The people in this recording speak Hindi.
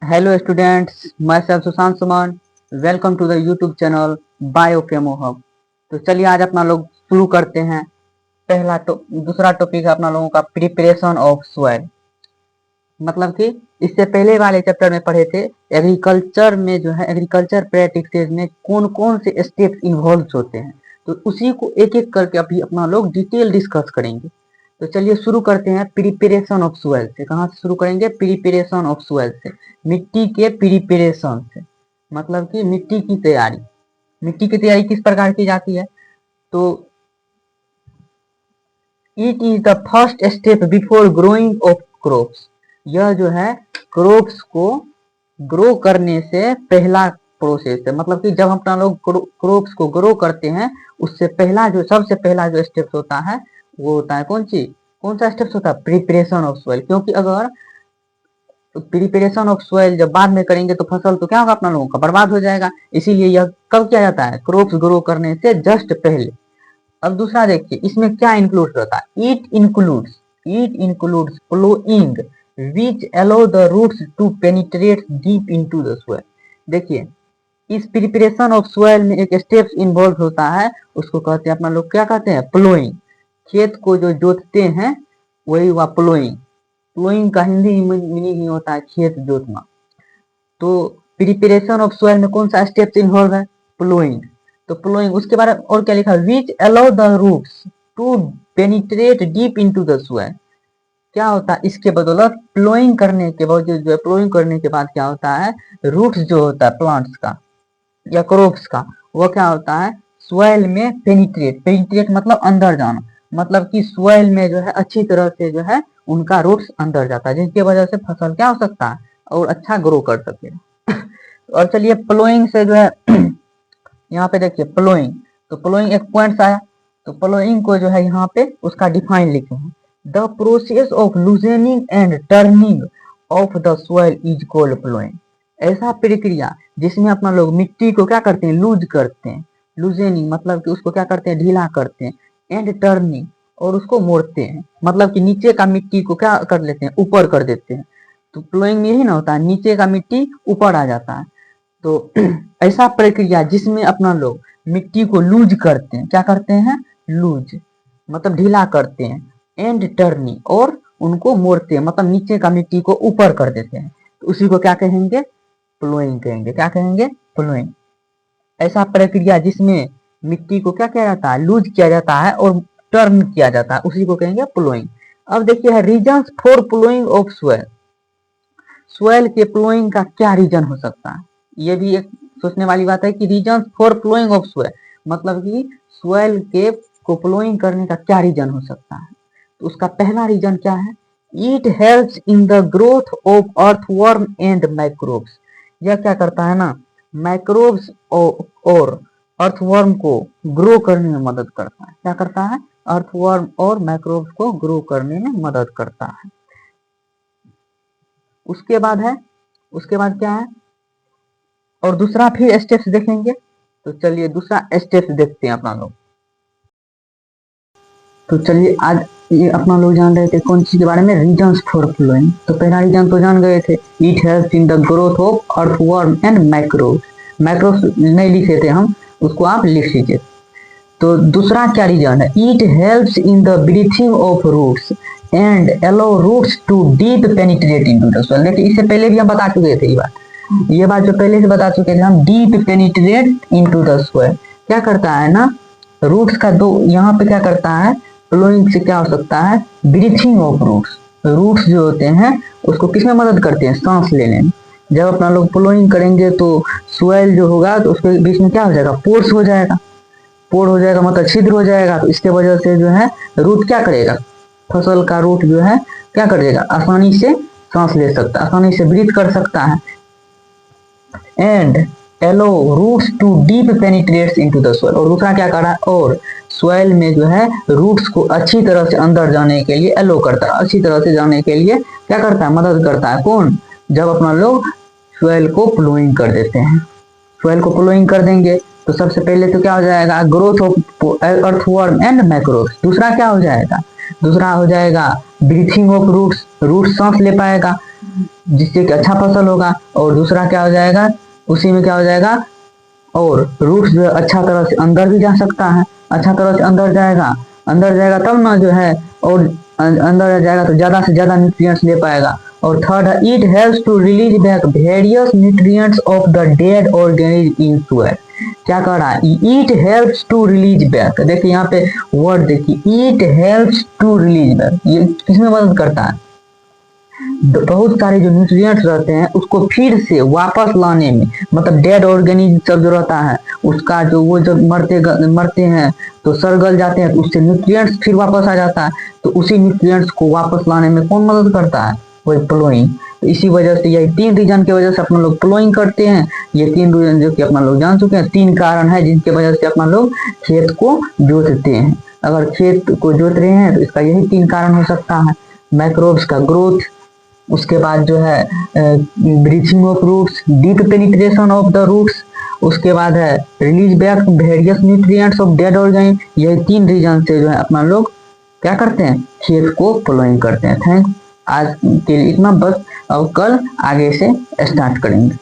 Hello students, myself Sushant Suman. Welcome to the YouTube channel Biochemo Hub. तो चलिए आज अपना लोग शुरू करते हैं। दूसरा टॉपिक है अपना लोगों का प्रिपरेशन ऑफ सॉइल। मतलब कि इससे पहले वाले चैप्टर में पढ़े थे एग्रीकल्चर में जो है एग्रीकल्चर प्रैक्टिसेस में कौन कौन से स्टेप्स इन्वॉल्व होते हैं। तो उसी को एक एक करके अभी अपना लोग डिटेल डिस्कस करेंगे। तो चलिए शुरू करते हैं प्रिपरेशन ऑफ सॉइल से। कहाँ से शुरू करेंगे? प्रिपरेशन ऑफ सॉइल से, मिट्टी के प्रिपरेशन से। मतलब कि मिट्टी की तैयारी। मिट्टी की तैयारी किस प्रकार की जाती है? तो it is the first step before growing of crops. यह जो है क्रॉप्स को ग्रो करने से पहला प्रोसेस है। मतलब कि जब अपना लोग क्रॉप्स को ग्रो करते हैं उससे पहला जो सबसे पहला जो स्टेप होता है वो होता है कौन सा स्टेप्स होता है? Preparation of soil. क्योंकि अगर प्रिपरेशन ऑफ सॉइल जब बाद में करेंगे तो फसल तो क्या होगा अपना लोगों का? बर्बाद हो जाएगा। इसीलिए यह कब किया जाता है? क्रॉप्स ग्रो करने से जस्ट पहले। अब दूसरा देखिए इसमें क्या इंक्लूड होता है। It includes ploughing which allow the roots to penetrate deep into the soil. देखिए इस प्रिपरेशन ऑफ सॉइल में एक स्टेप्स इन्वॉल्व होता है, उसको कहते हैं अपना लोग क्या कहते हैं? प्लोइंग। खेत को जो जोतते हैं वही हुआ प्लोइंग। प्लोइंग का हिंदी मीनिंग ही होता है खेत जोतना। तो प्रिपरेशन ऑफ सॉइल में कौन सा स्टेप्स इन्वॉल्व है? प्लोइंग। तो प्लोइंग उसके बारे में और क्या लिखा? Which allow the roots to penetrate deep into the soil. क्या होता है इसके बदौलत? प्लोइंग करने के बाद जो प्लोइंग करने के बाद क्या होता है? रूट्स जो होता है प्लांट्स का या क्रॉप्स का वो क्या होता है? सॉइल में पेनिट्रेट मतलब अंदर जाना। मतलब कि सॉइल में जो है अच्छी तरह से जो है उनका रूट्स अंदर जाता है, जिसकी वजह से फसल क्या हो सकता है और अच्छा ग्रो कर सके। और चलिए प्लोइंग से जो है यहाँ पे देखिए प्लोइंग। तो प्लोइंग एक पॉइंट आया। तो प्लोइंग को जो है यहाँ पे उसका डिफाइन लिखे हैं। The process of loosening and turning of the soil is called ploughing. ऐसा प्रक्रिया जिसमें अपना लोग मिट्टी को क्या करते हैं? लूज करते हैं। लूजनिंग मतलब कि उसको क्या करते हैं? ढीला करते हैं। एंड टर्निंग और उसको मोड़ते हैं। मतलब कि नीचे का मिट्टी को क्या कर लेते हैं? ऊपर कर देते हैं। तो प्लोइंग में ही ना होता है, नीचे का मिट्टी ऊपर आ जाता है। तो ऐसा प्रक्रिया जिसमें अपना लोग मिट्टी को लूज करते हैं। क्या करते हैं? लूज मतलब ढीला करते हैं। एंड टर्निंग और उनको मोड़ते हैं, मतलब नीचे का मिट्टी को ऊपर कर देते हैं। तो उसी को क्या कहेंगे? प्लोइंग कहेंगे। क्या कहेंगे? प्लोइंग। ऐसा प्रक्रिया जिसमें मिट्टी को क्या किया जाता है? लूज किया जाता है और टर्न किया जाता है, उसी को कहेंगे प्लोइंग। अब देखिए है reasons for ploughing of soil. Soil के प्लोइंग का क्या रीजन हो सकता है? ये भी एक सोचने वाली बात है कि reason for ploughing of soil मतलब कि सॉइल के को प्लोइंग करने का क्या रीजन हो सकता है? तो उसका पहला रीजन क्या है? It helps in the growth of earthworm and microbes. यह क्या करता है ना, माइक्रोब्स और अर्थवर्म को ग्रो करने में मदद करता है। क्या करता है? अर्थवर्म और माइक्रोब्स को ग्रो करने में मदद करता है। उसके बाद क्या है? और दूसरा फिर स्टेप्स देखेंगे। तो चलिए दूसरा स्टेप्स देखते हैं अपना लोग। तो चलिए आज ये अपना लोग जान रहे थे कौन चीज के बारे में? Reasons for ploughing. तो पहला रीजन तो जान गए थे, it helps in the growth of earthworm and microbes. Microbes नहीं लिखे थे हम, उसको आप लिख लीजिए। तो दूसरा क्या रीजन है? It helps in the breathing of roots and allow roots to deep penetrate into the soil. देखिए इससे पहले भी हम बता चुके थे ये बात जो पहले से बता चुके थे हम, deep penetrate into the soil. क्या करता है ना, रूट्स का दो यहाँ पे क्या करता है? प्लोइंग से क्या हो सकता है? Breathing of roots. रूट्स जो होते हैं उसको किसमें मदद करते हैं? सांस लेने में। जब अपना लोग प्लोइंग करेंगे तो सॉइल जो होगा तो उसके बीच में क्या हो जाएगा? पोर्स हो जाएगा। पोर हो जाएगा मतलब छिद्र हो जाएगा। तो इसके वजह से जो है रूट क्या करेगा? फसल का रूट जो है क्या करेगा? आसानी से सांस ले सकता है, आसानी से ब्रीथ कर सकता है। And allow roots to deep penetrates into the soil. और दूसरा क्या कर रहा है? और सॉइल में जो है रूट्स को अच्छी तरह से अंदर जाने के लिए एलो करता है, अच्छी तरह से जाने के लिए क्या करता है? मदद करता है। कौन? जब अपना लोग सॉइल को प्लोइंग कर देते हैं। सॉइल को प्लोइंग कर देंगे तो सबसे पहले तो क्या हो जाएगा? Growth of earthworm and microbes. दूसरा क्या हो जाएगा? दूसरा हो जाएगा ब्रीथिंग ऑफ रूट्स। रूट्स सांस ले पाएगा। जिससे कि अच्छा फसल होगा। और दूसरा क्या हो जाएगा, उसी में क्या हो जाएगा, और रूट्स जो अच्छा तरह से अंदर भी जा सकता है, अच्छा तरह से अंदर जाएगा तब ना जो है, और अंदर जाएगा तो ज्यादा से ज्यादा न्यूट्रिएंट्स ले पाएगा। और थर्ड है it helps to release back various nutrients of the dead organism in soil. क्या कह रहा है, it helps to release back. देखिए यहाँ पे वर्ड देखिए, it helps to release back, ये किसमें मदद करता है, बहुत सारे जो न्यूट्रिएंट्स रहते हैं उसको फिर से वापस लाने में, मतलब डेड ऑर्गेनिज्म सब जो रहता है उसका जो वो जब मरते हैं तो सड़ गल जाते हैं, तो उससे न्यूट्रिएंट्स फिर वापस आ जाता है, तो उसी न्यूट्रिएंट्स को वापस लाने में कौन मदद करता है, वही प्लोइंग। तो इसी वजह से यही 3 रीजन की वजह से अपना लोग प्लोइंग करते हैं। ये 3 रीजन जो कि अपना लोग जान चुके हैं, 3 कारण है जिनके वजह से अपना लोग खेत को जोतते हैं। अगर खेत को जोत रहे हैं तो इसका यही 3 कारण हो सकता है, माइक्रोब्स का ग्रोथ, उसके बाद जो है breathing of roots, deep penetration of the roots, उसके बाद है release back various nutrients of dead organism. यही 3 रीजन से जो है अपना लोग क्या करते हैं, खेत को प्लोइंग करते हैं। थैंक्स, आज के लिए इतना बस, अब कल आगे से स्टार्ट करेंगे।